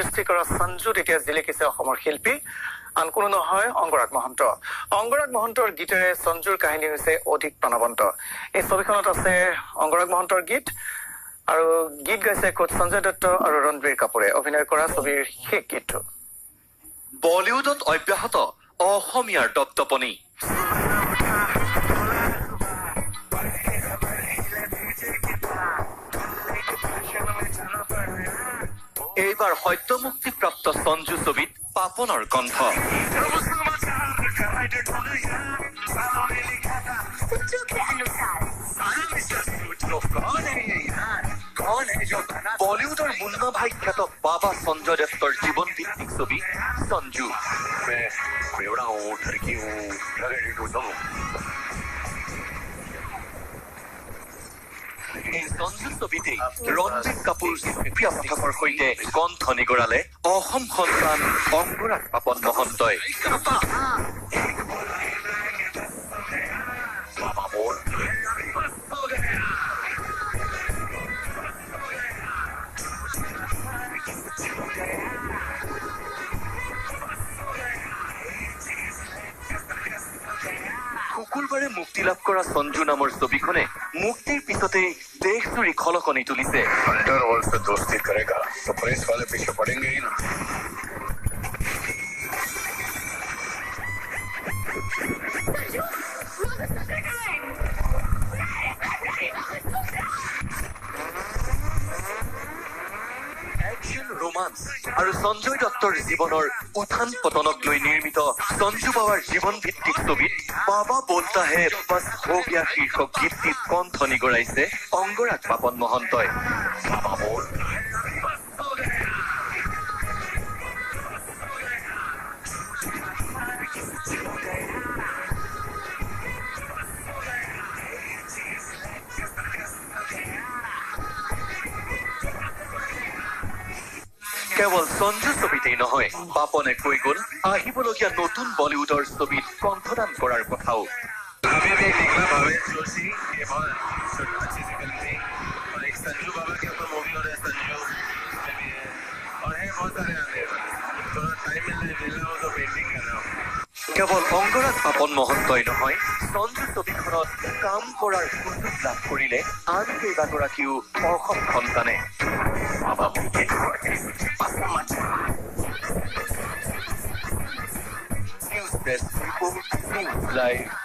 সৃষ্টি কৰা সঞ্জুত এতিয়া জিলিকিছে অসমৰ শিল্পী আন কোনো নহয় অংগৰাগ মহন্ত। অংগৰাগ মহন্তৰ গীতেৰে সঞ্জুৰ কাহিনী হৈছে অধিক প্ৰাণৱন্ত। এই ছবিখনত আছে অংগৰাগ মহন্তৰ গীত আৰু গীত গাইছে কোচ সঞ্জয় দত্ত আৰু ৰণবীৰ কাপুৰে অভিনয় কৰা ছবিৰ শেষ গীতটো। বলিউডত অব্যাহত অসমীয়াৰ দপদপনি। এইবাৰ সদ্য মুক্তিপ্ৰাপ্ত সঞ্জু ছবিত পাপনৰ কণ্ঠ। বলিউডৰ মুন্না ভাই খ্যাত বাবা সঞ্জয় দত্তৰ জীৱন ভিত্তিক ছবি সঞ্জু। এই সঞ্জু ছবিতেই ৰণবীৰ কাপুৰ সুপ্ৰিয়া পাঠকৰ সৈতে কণ্ঠ নিগৰালে অসম সন্তান অংগৰাগ পাপন মহন্তই। শুকুৰবাৰে মুক্তি লাভ কৰা সঞ্জু নামৰ ছবিখনে মুক্তিৰ পিছতেই দেশজুৰি খলকনি তুলিছে। अंडरवर्ल्ड से दोस्ती करेगा तो पुलिस वाले पीछे पड़ेंगे ही ना। একশন ৰোমান্স আৰু সঞ্জয় দত্তৰ জীৱনৰ উত্থান পতনক লৈ নিৰ্মিত সঞ্জু বাবাৰ জীৱন ভিত্তিক ছবিত বাবা বলতা হে বস হো গয়া শীৰ্ষক গীতটিত কণ্ঠ নিগৰাইছে অংগৰাগ পাপন মহন্তই। কেৱল সঞ্জু ছবিতেই নহয়, পাপনে কৈ গ'ল আহিবলগীয়া নতুন বলিউডৰ ছবিত কণ্ঠদান কৰাৰ কথাও। কেৱল অংগৰাগ পাপন মহন্তই নহয়, সঞ্জু ছবিখনত কাম কৰাৰ সুযোগ লাভ কৰিলে আন কেইবাগৰাকীও অসম সন্তানে। News Desk Report, News Live.